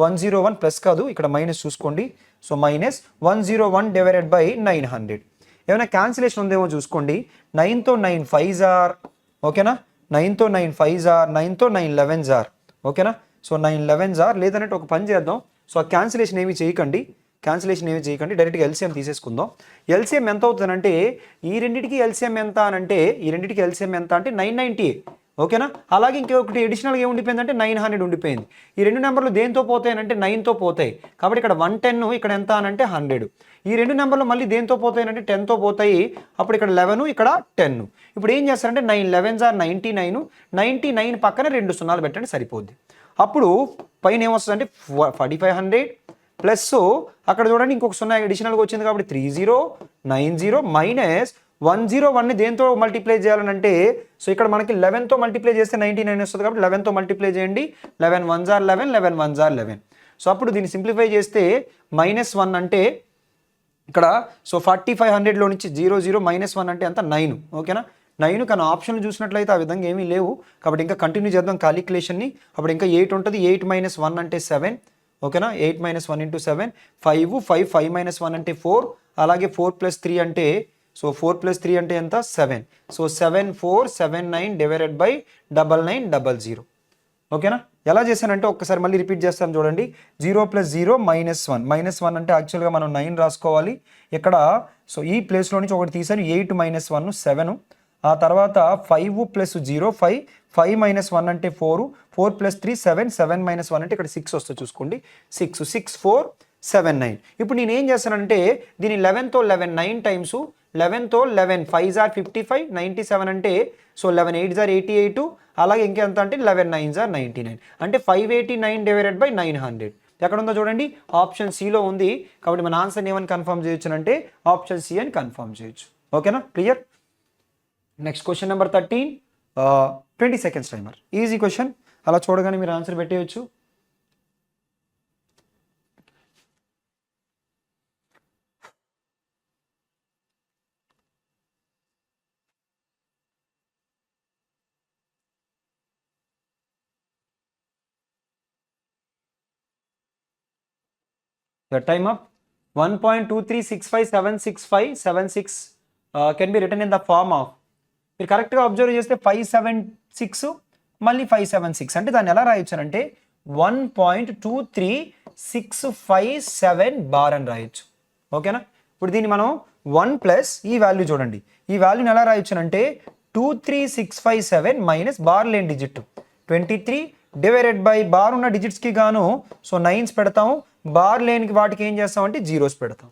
101 ప్లస్ కాదు ఇక్కడ మైనస్ చూసుకోండి సో -101 డివైడెడ్ బై 900 ఏమైనా క్యాన్సిలేషన్ ఉందేమో చూసుకోండి 9తో 9 5s ఆర్ ఓకేనా 9తో 9 5s ఆర్ 9తో 9 11s ఆర్ ఓకేనా సో 9 11s ఆర్ లేదంటే ఒక పని చేద్దాం సో ఆ క్యాన్సిలేషన్ ఏమి చేయకండి డైరెక్ట్గా ఎల్సిఎం తీసేసుకుందాం ఎల్సిఎం ఎంత అవుతుందంటే ఈ రెండింటికి ఎల్సిఎం ఎంత అంటే 990 ఓకేనా అలాగే ఇంకొకటి అడిషనల్గా ఏమి ఉండిపోయిందంటే 900 ఉండిపోయింది ఈ రెండు నెంబర్లు దేంతో పోతాయి అంటే 9తో పోతాయి కాబట్టి ఇక్కడ 110 ఇక్కడ ఎంత అంటే 100 ఈ రెండు నెంబర్లు మళ్ళీ దేంతో పోతాయి అంటే 10తో పోతాయి అప్పుడు ఇక్కడ 11 ఇక్కడ 10 ఇప్పుడు ఏం చేస్తారంటే 9 11s ఆర్ 99 పక్కన 2 సున్నాలు పెట్టండి సరిపోద్ది అప్పుడు పైన ఏమొస్తుంది అంటే 4500 ప్లస్ అక్కడ చూడండి ఇంకొక సున్నా అడిషనల్గా వచ్చింది కాబట్టి 3090 మైనస్ 101ని దేంతో మల్టిప్లై చేయాలనంటే సో ఇక్కడ మనకి 11తో మల్టిప్లై చేస్తే 99 వస్తుంది కాబట్టి 11తో మల్టిప్లై చేయండి 11 1s are 11 11 1s are 11 so అప్పుడు దీన్ని సింప్లిఫై చేస్తే -1 అంటే ఇక్కడ సో 4500లో నుంచి 00 -1 అంటే అంత 9 ఓకేనా 9 కానీ ఆప్షన్లు చూసినట్లయితే ఆ విధంగా ఏమీ లేవు కాబట్టి ఇంకా కంటిన్యూ చేద్దాం క్యాలిక్యులేషన్ని అప్పుడు ఇంకా 8 ఉంటుంది 8 - 1 అంటే 7 ఓకేనా 8 - 1 × 7 5 5 - 1 అంటే 4 అలాగే 4 + 3 అంటే సో 4 + 3 అంటే ఎంత 7 సో 7479 డివైడెడ్ బై 9900 ఓకేనా ఎలా చేశానంటే ఒక్కసారి మళ్ళీ రిపీట్ చేస్తాను చూడండి 0 + 0 -1 అంటే యాక్చువల్గా మనం 9 రాసుకోవాలి ఇక్కడ సో ఈ ప్లేస్లో నుంచి ఒకటి తీసాను 8 - 1 7 ఆ తర్వాత 5 + 0 5 5 - 1 అంటే 4 4 + 3 7 7 - 1 అంటే ఇక్కడ 6 వస్తుంది చూసుకోండి 6 6 4 7 9 ఇప్పుడు నేను ఏం చేస్తానంటే దీన్ని 11తో 11 9 టైమ్స్ 11తో 11 5s ఆర్ 55 97 అంటే సో 11 8s ఆర్ 88 అలాగే ఇంకెంత అంటే 11 9s ఆర్ 99 అంటే 589 డివైడెడ్ బై 900 ఎక్కడ ఉందో చూడండి ఆప్షన్ సిలో ఉంది కాబట్టి మన ఆన్సర్ ఏమని కన్ఫర్మ్ చేయొచ్చు అంటే ఆప్షన్ సి అని కన్ఫర్మ్ చేయొచ్చు ఓకేనా clear next question number 13 20 seconds timer easy question అలా చూడగానే మీరు ఆన్సర్ పెట్టేయచ్చు The time up 1.236576576 can be written in the form of మీరు కరెక్ట్గా అబ్జర్వ్ చేస్తే 576 మళ్ళీ 576 అంటే దాన్ని ఎలా రాయొచ్చు అంటే 1.23657 బార్ అని రాయొచ్చు ఓకేనా ఇప్పుడు దీన్ని మనం 1 ప్లస్ ఈ వాల్యూ చూడండి ఈ వాల్యూని ఎలా రాయొచ్చు అంటే 23657 మైనస్ బార్ లేని డిజిట్ 23 డివైడెడ్ బై బార్ ఉన్న డిజిట్స్కి గాను సో 9s పెడతాము బార్ లేనికి వాటికి ఏం చేస్తామంటే జీరోస్ పెడతాం.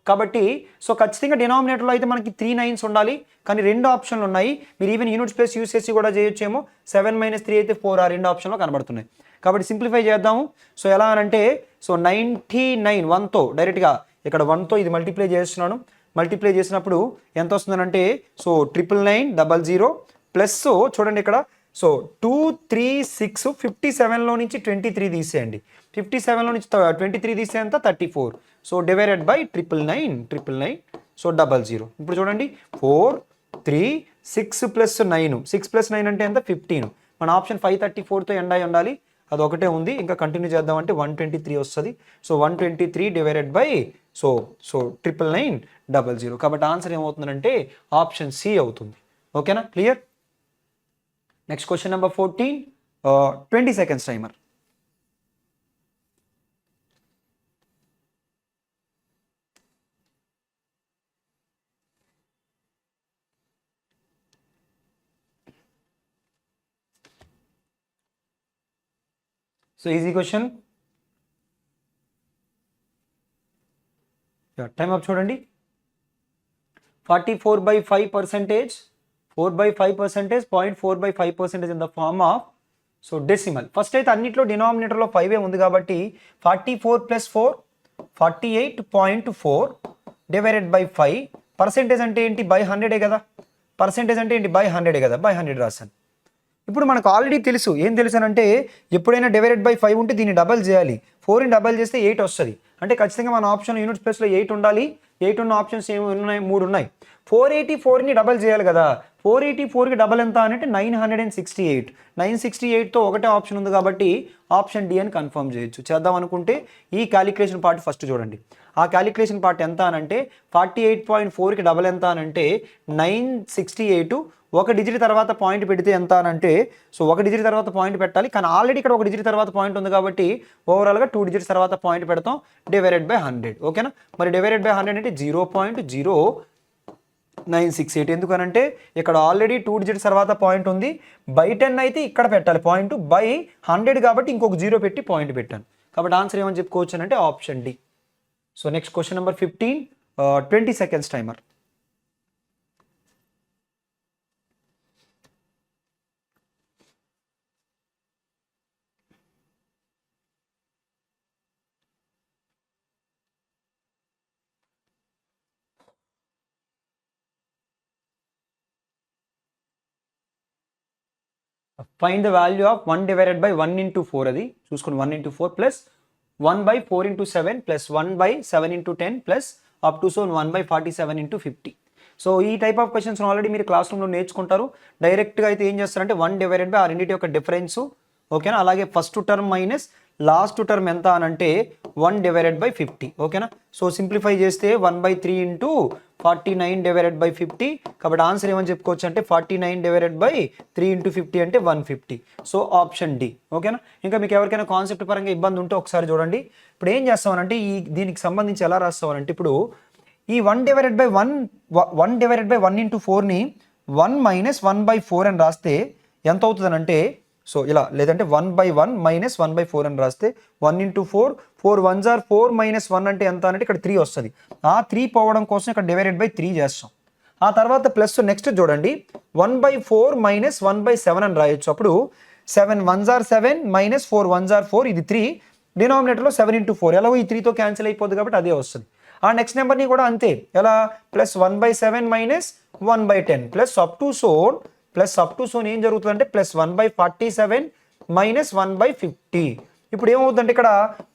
కాబట్టి సో ఖచ్చితంగా డినామినేటర్లో అయితే మనకి 3 9s ఉండాలి, కానీ 2 ఆప్షన్లు ఉన్నాయి. మీరు ఈవెన్ యూనిట్స్ ప్లస్ యూస్ చేసి కూడా చేయొచ్చేమో. 7 - 3 అయితే 4 ఆ 2 ఆప్షన్లో కనబడుతున్నాయి. కాబట్టి సింప్లిఫై చేద్దాము. సో ఎలా అంటే సో 99 1తో డైరెక్ట్గా ఇక్కడ 1తో ఇది మల్టిప్లై చేస్తున్నాను. మల్టిప్లై చేసినప్పుడు ఎంత వస్తుందనంటే సో 99900 ప్లస్ చూడండి ఇక్కడ సో 2 3 6 57లో నుంచి 23 తీసేయండి. 57లో నుంచి 23 తీసే ఎంత 34. So divided by 999 so 00. ఇప్పుడు చూడండి 4 3 6 ప్లస్ 9 6 ప్లస్ 9 అంటే ఎంత 15. మన ఆప్షన్ 534తో ఎండ్ అయి ఉండాలి, అది ఒకటే ఉంది. ఇంకా కంటిన్యూ చేద్దామంటే 123 వస్తుంది. So 123 divided by so 99900. కాబట్టి ఆన్సర్ ఏమవుతుందంటే ఆప్షన్ సి అవుతుంది. ఓకేనా, clear. Next question number 14, 20 seconds timer. So easy question. Time up చూడండి. 44/5%, 4/5%, 0.4/5% in the form of so decimal. First అయితే అన్నిట్లో డినామినేటర్లో 5 ఉంది కాబట్టి 44 + 4 48.4 డివైడెడ్ బై 5. పర్సెంటేజ్ అంటే ఏంటి బై 100 కదా. పర్సెంటేజ్ అంటే ఏంటి బై 100 కదా, బై 100 రాశాను. ఇప్పుడు మనకు ఆల్రెడీ తెలుసు, ఏం తెలుసు అంటే ఎప్పుడైనా డివైడెడ్ బై 5 ఉంటే దీన్ని డబల్ చేయాలి. 4ని డబల్ చేస్తే 8 వస్తుంది. అంటే ఖచ్చితంగా మన ఆప్షన్ యూనిట్ ప్లేస్లో 8 ఉండాలి. 8 ఉన్న ఆప్షన్స్ ఏమి ఉన్నాయి, 3 ఉన్నాయి. 484ని డబల్ చేయాలి కదా. 484కి డబల్ ఎంత అంటే 968. 968తో ఒకటే ఆప్షన్ ఉంది కాబట్టి ఆప్షన్ డి అని కన్ఫర్మ్ చేయొచ్చు. చేద్దాం అనుకుంటే ఈ క్యాలిక్యులేషన్ పార్ట్ ఫస్ట్ చూడండి. ఆ క్యాలిక్యులేషన్ పార్ట్ ఎంత అనంటే 48.4కి డబల్ ఎంత అనంటే 968. ఒక డిజిట్ తర్వాత పాయింట్ పెడితే ఎంత అనంటే సో ఒక డిజిట్ తర్వాత పాయింట్ పెట్టాలి, కానీ ఆల్రెడీ ఇక్కడ ఒక డిజిట్ తర్వాత పాయింట్ ఉంది కాబట్టి ఓవరాల్గా 2 డిజిట్స్ తర్వాత పాయింట్ పెడతాం డివైడెడ్ బై 100. ఓకేనా, మరి డివైడెడ్ బై 100 అంటే 0.0968. ఎందుకనంటే ఇక్కడ ఆల్రెడీ 2 డిజిట్స్ తర్వాత పాయింట్ ఉంది. బై 10 అయితే ఇక్కడ పెట్టాలి పాయింట్, బై 100 కాబట్టి ఇంకొక 0 పెట్టి పాయింట్ పెట్టాను. కాబట్టి ఆన్సర్ ఏమని చెప్పుకోవచ్చు అంటే option D. So next question number 15, 20 seconds timer. Find the value of 1 divided by 1 into 4. అది చూసుకుని 1 into 4 plus 1/4 into 7 plus 1/7 into 10 plus up to so 1/47 into 50. So ఈ టైప్ ఆఫ్ క్వశ్చన్స్ ఆల్రెడీ మీరు class రూమ్లో నేర్చుకుంటారు. డైరెక్ట్గా అయితే ఏం చేస్తారంటే 1 డివైడెడ్ బై ఆ రెండింటి యొక్క డిఫరెన్స్. ఓకేనా, అలాగే first term minus last term ఎంత అనంటే 1 డివైడెడ్ బై 50. ఓకేనా, సో సింప్లిఫై చేస్తే 1/3 into 49 డివైడెడ్ బై 50. కాబట్టి ఆన్సర్ ఏమని చెప్పుకోవచ్చు అంటే 49 డివైడెడ్ బై 3 into 50 అంటే 150. So option D. ఓకేనా, ఇంకా మీకు ఎవరికైనా కాన్సెప్ట్ పరంగా ఇబ్బంది ఉంటే ఒకసారి చూడండి. ఇప్పుడు ఏం చేస్తామనంటే దీనికి సంబంధించి ఎలా రాస్తామనంటే ఇప్పుడు ఈ 1 డివైడెడ్ బై 1 into 4ని 1 - 1/4 అని రాస్తే ఎంత అవుతుందనంటే సో ఇలా, లేదంటే 1/1 - 1/4 అని రాస్తే 1 into 4 4 1s are 4 - 1 అంటే ఎంత అంటే ఇక్కడ 3 వస్తుంది. ఆ 3 పోవడం కోసం ఇక్కడ డివైడెడ్ బై 3 చేస్తాం. ఆ తర్వాత ప్లస్ నెక్స్ట్ చూడండి 1/4 - 1/7 అని రాయొచ్చు. అప్పుడు 7 1s are 7 - 4 1s are 4, ఇది 3. డినామినేటర్లో 7 into 4 ఎలాగో ఈ 3తో క్యాన్సిల్ అయిపోద్ది కాబట్టి అదే వస్తుంది. ఆ నెక్స్ట్ నెంబర్ని కూడా అంతే, ఎలా ప్లస్ 1/7 - 1/10 ప్లస్ అప్ టు సోన్ ఏం జరుగుతుందంటే ప్లస్ 1/47 - 1/50. ఇప్పుడు ఏమవుతుందంటే ఇక్కడ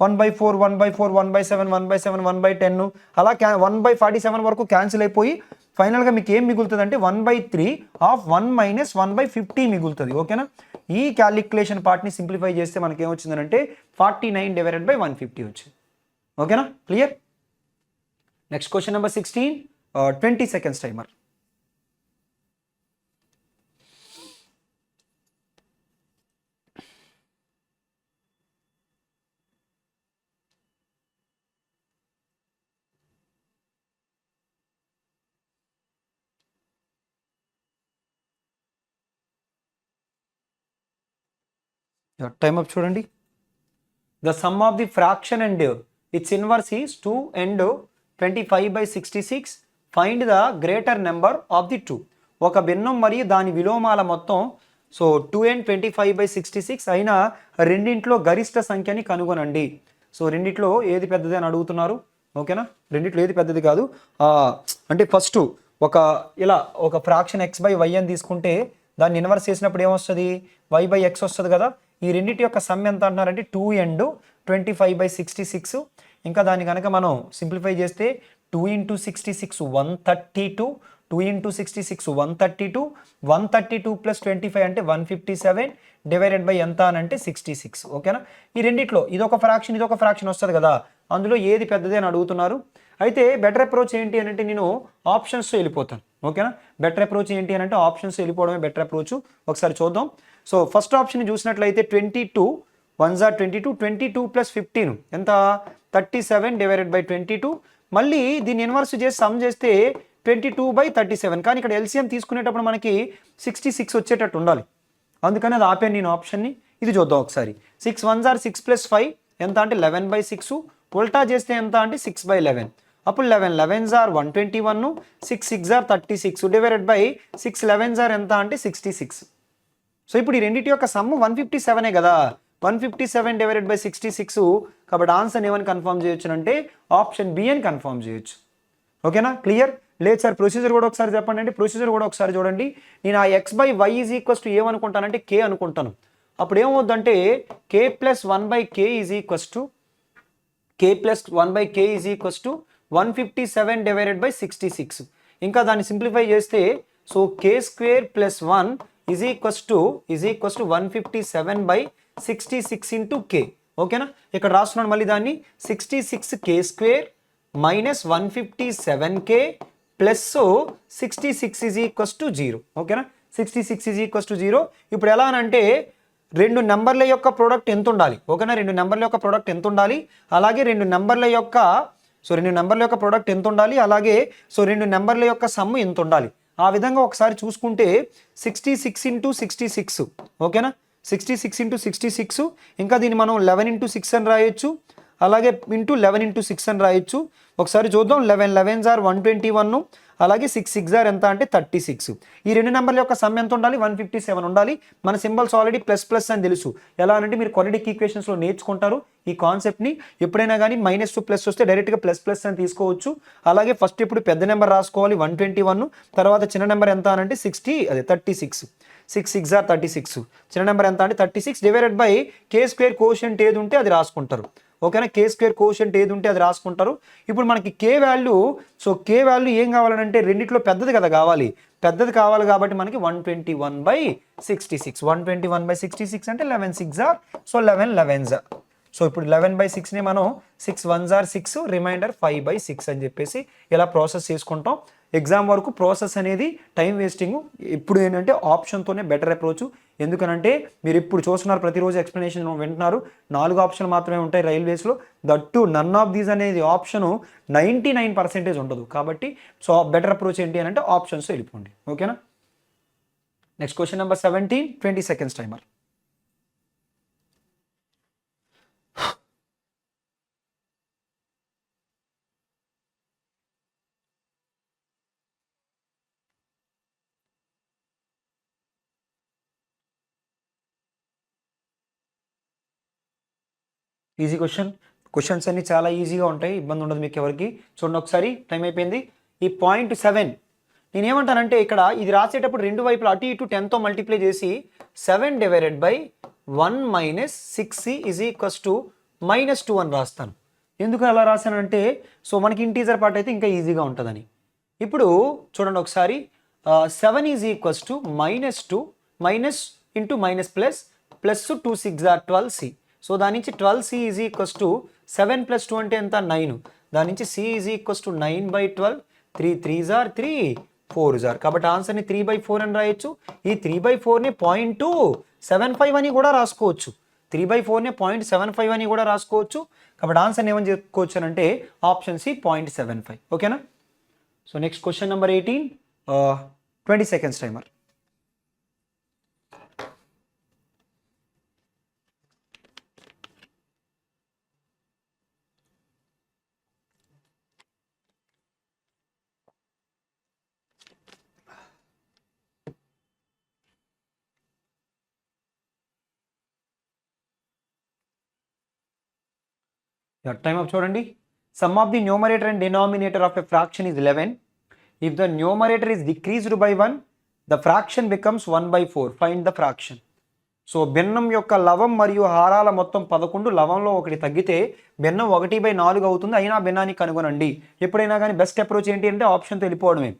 1/4 1/4 1/7 1/7 1/10 అలా 1/47 వరకు క్యాన్సిల్ అయిపోయి ఫైనల్గా మీకు ఏం మిగులుతుంది అంటే 1/3 ఆఫ్ 1 - 1/50 మిగులుతుంది. ఓకేనా, ఈ క్యాలిక్యులేషన్ పార్ట్ని సింప్లిఫై చేస్తే మనకి ఏమొచ్చిందంటే 49 డివైడెడ్ బై 150 వచ్చింది. ఓకేనా, clear. Next question number 16, 20 seconds timer. Time up చూడండి. The sum of the fraction and its inverse is 2 and 25/66. Find the greater number of the two. ఒక భిన్నం మరియు దాని విలోమాల మొత్తం. సో 2 and 25/66 అయినా రెండింట్లో గరిష్ట సంఖ్యని కనుగొనండి. సో రెండిట్లో ఏది పెద్దది అని అడుగుతున్నారు. ఓకేనా, రెండిట్లో ఏది పెద్దది కాదు. అంటే ఫస్ట్ ఇలా ఒక ఫ్రాక్షన్ x/y అని తీసుకుంటే దాన్ని ఇన్వర్స్ చేసినప్పుడు ఏమొస్తుంది, y/x వస్తుంది కదా. ఈ రెండింటి యొక్క సమ్ ఎంత అంటున్నారంటే 2 and 25/66. ఇంకా దాన్ని కనుక మనం సింప్లిఫై చేస్తే 2 × 66 132, 2 × 66 132, 132 + 25 అంటే 157 డివైడెడ్ బై ఎంత అని అంటే 66. ఓకేనా, ఈ రెండిట్లో ఇదొక ఫ్రాక్షన్ వస్తుంది కదా, అందులో ఏది పెద్దది అని అడుగుతున్నారు. అయితే బెటర్ అప్రోచ్ ఏంటి అని అంటే నేను ఆప్షన్స్తో వెళ్ళిపోతాను. ఓకేనా, బెటర్ అప్రోచ్ ఏంటి అని అంటే ఆప్షన్స్ వెళ్ళిపోవడమే బెటర్ అప్రోచ్. ఒకసారి చూద్దాం. సో ఫస్ట్ ఆప్షన్ చూసినట్లయితే 22 1s are 22, 22 + 15 ఎంత 37 డివైడెడ్ బై 22. మళ్ళీ దీన్ని ఇన్వర్స్ చేసి సమ్ చేస్తే 22/37. కానీ ఇక్కడ ఎల్సిఎం తీసుకునేటప్పుడు మనకి 66 వచ్చేటట్టు ఉండాలి, అందుకని అది ఆపాను నేను ఆప్షన్ని. ఇది చూద్దాం ఒకసారి. 6 1s are 6 + 5 ఎంత అంటే 11/6. ఉల్టా చేస్తే ఎంత అంటే 6/11. అప్పుడు 11 11s are 121, 6 6s are 36 divided by 6 11s are ఎంత అంటే 66. సో ఇప్పుడు ఈ రెండింటి యొక్క సమ్ 157 కదా, 157 డివైడెడ్ బై 66. కాబట్టి ఆన్సర్ ఏమని కన్ఫర్మ్ చేయొచ్చు అంటే ఆప్షన్ బి అని కన్ఫర్మ్ చేయొచ్చు. ఓకేనా, క్లియర్? లేదు సార్ ప్రొసీజర్ కూడా ఒకసారి చెప్పండి అంటే ప్రొసీజర్ కూడా ఒకసారి చూడండి. నేను ఆ x/y = ఏమనుకుంటానంటే k అనుకుంటాను. అప్పుడు ఏమవుద్దంటే k + 1/k = 157 డివైడెడ్ బై 66. ఇంకా దాన్ని సింప్లిఫై చేస్తే సో k² + 1 = 157/66 × k. ఓకేనా, ఇక్కడ రాస్తున్నాను మళ్ళీ దాన్ని. 66k² - 157k plus 66 = 0. ఓకేనా, 66 = 0. ఇప్పుడు ఎలా అంటే రెండు నెంబర్ల యొక్క ప్రోడక్ట్ ఎంత ఉండాలి. ఓకేనా, రెండు నెంబర్ల యొక్క ప్రోడక్ట్ ఎంత ఉండాలి, అలాగే రెండు నెంబర్ల యొక్క ప్రోడక్ట్ ఎంత ఉండాలి, అలాగే రెండు నెంబర్ల యొక్క సమ్ ఎంత ఉండాలి. ఆ విధంగా ఒకసారి చూసుకుంటే 66 × 66. ఓకేనా, 66 × 66. ఇంకా దీన్ని మనం 11 × 6 అని రాయొచ్చు, అలాగే ఇంటూ 11 × 6 అని రాయొచ్చు. ఒకసారి చూద్దాం. 11 11s are 121, అలాగే 6 6s are ఎంత అంటే 36. ఈ రెండు నెంబర్ల యొక్క సమ్ ఎంత ఉండాలి, 157 ఉండాలి. మన సింబల్స్ ఆల్రెడీ ప్లస్ అని తెలుసు. ఎలా అంటే మీరు క్వాడ్రాటిక్ ఈక్వేషన్స్లో నేర్చుకుంటారు ఈ కాన్సెప్ట్ని. ఎప్పుడైనా కానీ -2 ప్లస్ వస్తే డైరెక్ట్గా ప్లస్ అని తీసుకోవచ్చు. అలాగే ఫస్ట్ ఇప్పుడు పెద్ద నెంబర్ రాసుకోవాలి 121, తర్వాత చిన్న నెంబర్ ఎంత అని అంటే 36. 6 6s are 36. చిన్న నెంబర్ ఎంత అంటే 36 డివైడెడ్ బై k² కోషియంట్ ఏది ఉంటే అది రాసుకుంటారు. ఓకేనా, k² కోషియంట్ ఏది ఉంటే అది రాసుకుంటారు. ఇప్పుడు మనకి k వాల్యూ ఏం కావాలంటే రెండిట్లో పెద్దది కదా కావాలి, పెద్దది కావాలి కాబట్టి మనకి 121/66. 121/66 అంటే 11 6s are, so 11 11s are. So ఇప్పుడు 11/6ని మనం 6 1s are 6, రిమైండర్ 5/6 అని చెప్పేసి ఇలా ప్రాసెస్ చేసుకుంటాం. ఎగ్జామ్ వరకు ప్రాసెస్ అనేది టైం వేస్టింగ్. ఇప్పుడు ఏంటంటే ఆప్షన్తోనే బెటర్ అప్రోచ్. ఎందుకనంటే మీరు ఇప్పుడు చూస్తున్నారు, ప్రతిరోజు ఎక్స్ప్లెనేషన్ వింటున్నారు. 4 ఆప్షన్లు మాత్రమే ఉంటాయి రైల్వేస్లో. దట్టు నన్ ఆఫ్ దీస్ అనేది ఆప్షను 99% ఉండదు. కాబట్టి సో బెటర్ అప్రోచ్ ఏంటి అని అంటే ఆప్షన్స్ వెళ్ళిపోండి. ఓకేనా, next question number 17, 20 seconds timer. Easy questions అన్ని చాలా ఈజీగా ఉంటాయి, ఇబ్బంది ఉండదు మీకు ఎవరికి. చూడండి ఒకసారి, టైం అయిపోయింది. ఈ పాయింట్ 7 నేనేమంటానంటే ఇక్కడ ఇది రాసేటప్పుడు రెండు వైపులు అటు ఇటు 10తో మల్టిప్లై చేసి 7 డివైడెడ్ బై 1 - 6c = -2 అని రాస్తాను. ఎందుకు అలా రాశానంటే సో మనకి ఇంటీజర్ పార్ట్ అయితే ఇంకా ఈజీగా ఉంటుందని. ఇప్పుడు చూడండి ఒకసారి, 7 = -2 minus into minus plus 2 6s are 12c. So దాని నుంచి 12c = 7 + 2 అంటే ఎంత 9. దాని నుంచి c = 9/12. 3 3s are 3, 4s are. కాబట్టి ఆన్సర్ని 3/4 అని రాయొచ్చు. ఈ 3/4ని 0.275 అని కూడా రాసుకోవచ్చు. 3/4ని 0.75 అని కూడా రాసుకోవచ్చు. కాబట్టి ఆన్సర్ని ఏమని చెప్పుకోవచ్చు అంటే ఆప్షన్ సి 0.75. ఓకేనా. So next question number 18, 20 seconds timer. Time of చూడండి. Sum of the numerator and denominator of a fraction is 11. If the numerator is decreased by 1, the fraction becomes 1/4. Find the fraction. So భిన్నం యొక్క లవం మరియు హారాల మొత్తం 11, లవంలో ఒకటి తగ్గితే భిన్నం 1/4 అవుతుంది. అయినా భిన్నాన్ని కనుగొనండి. ఎప్పుడైనా కానీ బెస్ట్ అప్రోచ్ ఏంటి అంటే ఆప్షన్తో వెళ్ళిపోవడమే.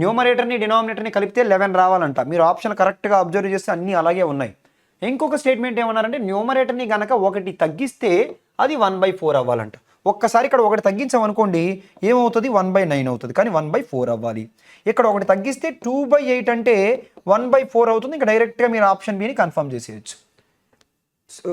న్యూమరేటర్ని డినామినేటర్ని కలిపితే 11 రావాలంట. మీరు ఆప్షన్ కరెక్ట్గా అబ్జర్వ్ చేస్తే అన్నీ అలాగే ఉన్నాయి. ఇంకొక స్టేట్మెంట్ ఏమన్నారంటే న్యూమరేటర్ని కనుక ఒకటి తగ్గిస్తే అది 1/4 అవ్వాలంట. ఒక్కసారి ఇక్కడ ఒకటి తగ్గించామనుకోండి ఏమవుతుంది, 1/9 అవుతుంది. కానీ 1/4 అవ్వాలి. ఇక్కడ ఒకటి తగ్గిస్తే 2/8 అంటే 1/4 అవుతుంది. ఇంకా డైరెక్ట్గా మీరు ఆప్షన్ బిని కన్ఫర్మ్ చేసేయచ్చు.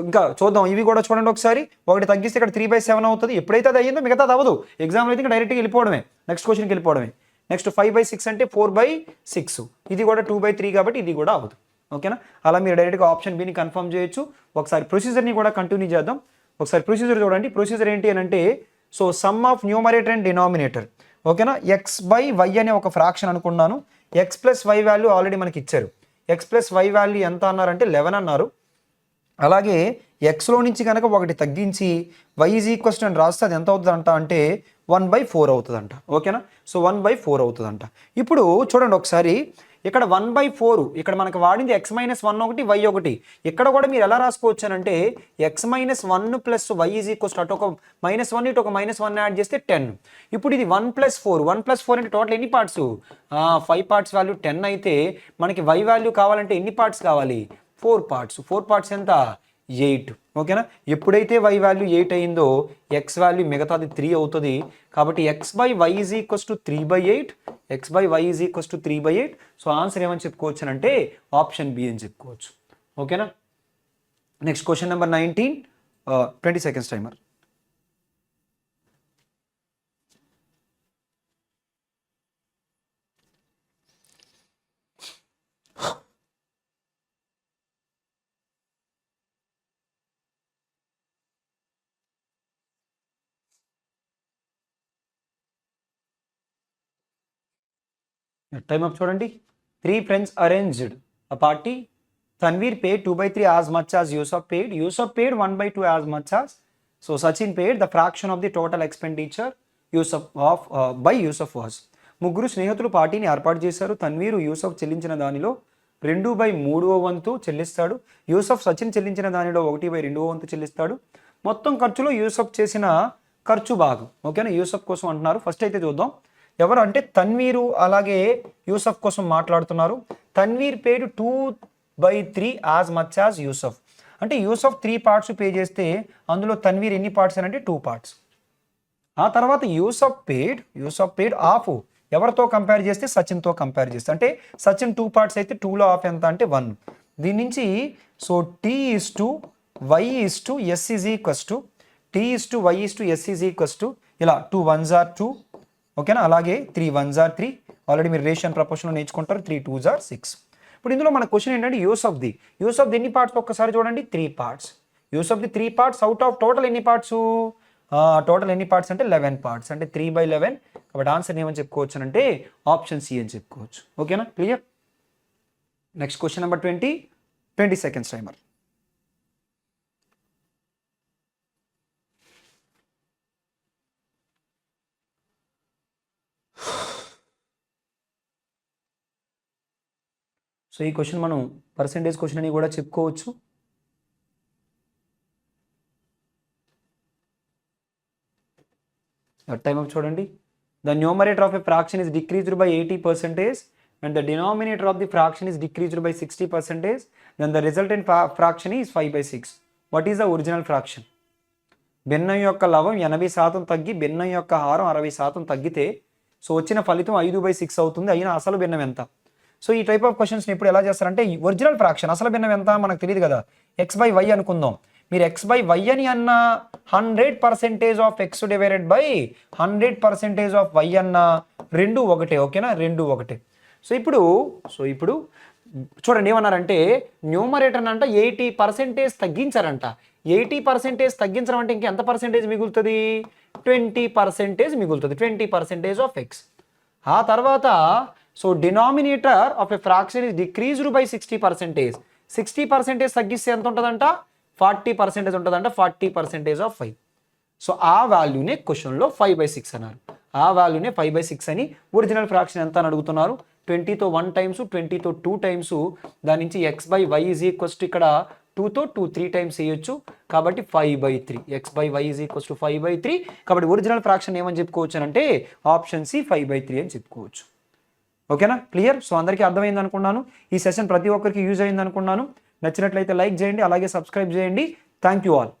ఇంకా చూద్దాం, ఇవి కూడా చూడండి ఒకసారి. ఒకటి తగ్గిస్తే ఇక్కడ 3/7 అవుతుంది. ఎప్పుడైతే అది అయ్యిందో మిగతా అది అవ్వదు. ఎగ్జామ్లో అయితే ఇంకా డైరెక్ట్గా వెళ్ళిపోవడమే, నెక్స్ట్ క్వశ్చన్కి వెళ్ళిపోవడమే. నెక్స్ట్ 5/6 అంటే 4/6. ఇది కూడా 2/3 కాబట్టి ఇది కూడా అవ్వదు. ఓకేనా? అలా మీరు డైరెక్ట్గా ఆప్షన్ బిని కన్ఫర్మ్ చేయొచ్చు. ఒకసారి ప్రొసీజర్ని కూడా కంటిన్యూ చేద్దాం. ఒకసారి ప్రొసీజర్ చూడండి. ప్రొసీజర్ ఏంటి అని అంటే, so some of numerator and denominator, ఓకేనా, x/y అనే ఒక ఫ్రాక్షన్ అనుకున్నాను. x+y వాల్యూ ఆల్రెడీ మనకి ఇచ్చారు. x+y వాల్యూ ఎంత అన్నారంటే 11 అన్నారు. అలాగే ఎక్స్లో నుంచి కనుక ఒకటి తగ్గించి y = అని రాస్తే అది ఎంత అవుతుందంట అంటే 1/4 అవుతుందంట. ఓకేనా? సో 1/4 అవుతుందంట. ఇప్పుడు చూడండి ఒకసారి, ఇక్కడ 1/4 ఇక్కడ మనకు వాడింది x-1 ఒకటి y ఒకటి. ఇక్కడ కూడా మీరు ఎలా రాసుకోవచ్చు అని అంటే x-1 + y అటు ఒక -1 ఇటు ఒక -1 యాడ్ చేస్తే 10. ఇప్పుడు ఇది 1+4 అంటే టోటల్ ఎన్ని పార్ట్స్? 5 పార్ట్స్ వాల్యూ 10 అయితే మనకి y వాల్యూ కావాలంటే ఎన్ని పార్ట్స్ కావాలి? 4 పార్ట్స్. 4 పార్ట్స్ ఎంత? 8. ఓకేనా? ఎప్పుడైతే y వాల్యూ 8 అయిందో x వాల్యూ మిగతాది 3 అవుతుంది. కాబట్టి x/y = 3/8, x/y = 3/8. సో ఆన్సర్ ఏమని చెప్పుకోవచ్చు అంటే ఆప్షన్ బి అని చెప్పుకోవచ్చు. ఓకేనా? Next question number 19, 20 seconds timer. Time up చూడండి. 3 friends arranged a party. Tanveer paid 2/3 as much as Yusuf paid. Yusuf paid 1/2 as much as. So Sachin paid the fraction of the total expenditure by Yusuf was. ముగ్గురు స్నేహితులు పార్టీని ఏర్పాటు చేశారు. తన్వీరు యూసఫ్ చెల్లించిన దానిలో 2/3వ వంతు చెల్లిస్తాడు. యూసఫ్ సచిన్ చెల్లించిన దానిలో 1/2వ వంతు చెల్లిస్తాడు. మొత్తం ఖర్చులో యూసఫ్ చేసిన ఖర్చు భాగం. ఓకేనా? యూసఫ్ కోసం అంటున్నారు. ఫస్ట్ అయితే చూద్దాం ఎవరు అంటే తన్వీరు అలాగే యూసఫ్ కోసం మాట్లాడుతున్నారు. తన్వీర్ పేడ్ 2/3 యాజ్ మచ్ యాజ్ యూసఫ్. అంటే యూసఫ్ 3 పార్ట్స్ పే చేస్తే అందులో తన్వీర్ ఎన్ని పార్ట్స్ అని అంటే 2 పార్ట్స్. ఆ తర్వాత యూసఫ్ పేడ్ హాఫ్. ఎవరితో కంపేర్ చేస్తే సచిన్తో కంపేర్ చేస్తే. అంటే సచిన్ 2 పార్ట్స్ అయితే 2లో హాఫ్ ఎంత అంటే 1. దీని నుంచి సో T/y/s ఇలా 2 1s are 2. ఓకేనా? అలాగే 3 1s are 3. ఆల్రెడీ మీరు రేషియన్ ప్రపోర్షన్లో నేర్చుకుంటారు. 3 2s are 6. ఇప్పుడు ఇందులో మన క్వశ్చన్ ఏంటంటే యూసఫ్ది ఎన్ని పార్ట్స్ ఒక్కసారి చూడండి. 3 పార్ట్స్. యూసఫ్ది 3 పార్ట్స్ అవుట్ ఆఫ్ టోటల్ ఎన్ని పార్ట్స్? టోటల్ ఎన్ని పార్ట్స్ అంటే 11 పార్ట్స్. అంటే 3/11. కాబట్టి ఆన్సర్ ఏమని చెప్పుకోవచ్చు అంటే ఆప్షన్ సి అని చెప్పుకోవచ్చు. ఓకేనా? Clear? Next question number 20 seconds timer. So ఈ క్వశ్చన్ మనం పర్సెంటేజ్ క్వశ్చన్ అని కూడా చెప్పుకోవచ్చు. టైమ్ ఆఫ్ చూడండి. The numerator of a fraction is decreased by 80% and the denominator of the fraction is decreased by 60%, then the resultant fraction is 5/6. What is the original fraction? భిన్నం యొక్క లవం 80% తగ్గి భిన్నం యొక్క హారం 60% తగ్గితే సో వచ్చిన ఫలితం 5/6 అవుతుంది. అయినా అసలు భిన్నం ఎంత? సో ఈ టైప్ ఆఫ్ క్వశ్చన్స్ని ఇప్పుడు ఎలా చేస్తారంటే ఒరిజినల్ ఫ్రాక్షన్ అసలు భిన్నం ఎంత మనకు తెలియదు కదా. x/y అనుకుందాం. మీరు x/y అని అన్న 100% of x divided by 100% of y అన్న 2 ఒకటే. ఓకేనా? 2 ఒకటే. సో ఇప్పుడు చూడండి ఏమన్నారంటే న్యూమరేటర్ అంట 80% తగ్గించారంట. 80% తగ్గించడం అంటే ఇంకెంత పర్సెంటేజ్ మిగులుతుంది? 20% మిగులుతుంది. 20% ఆఫ్ x. ఆ తర్వాత so denominator of a fraction is decreased by 60%. 60% తగ్గిస్తే ఎంత ఉంటుందంట? 40% ఉంటుందంట. 40% ఆఫ్ 5. సో ఆ వాల్యూనే క్వశ్చన్లో 5/6 అన్నారు. ఆ వాల్యూనే 5/6 అని. ఒరిజినల్ ఫ్రాక్షన్ ఎంత అని అడుగుతున్నారు. 20తో 1 టైమ్స్, 20తో 2 టైమ్స్, దాని నుంచి x/y ఈజ్ ఈక్వల్స్ టు ఇక్కడ 2తో 3 టైమ్స్ వేయొచ్చు. కాబట్టి 5/3. x/y is equals to 5/3. కాబట్టి ఒరిజినల్ ఫ్రాక్షన్ ఏమని చెప్పుకోవచ్చు అంటే ఆప్షన్ సి 5/3 అని చెప్పుకోవచ్చు. ఓకేనా, క్లియర్? సో అందరికీ అర్థమైంది అనుకున్నాను. ఈ సెషన్ ప్రతి ఒక్కరికి యూజ్ అయింది అనుకున్నాను. నచ్చినట్లయితే లైక్ చేయండి, అలాగే సబ్స్క్రైబ్ చేయండి. Thank you all.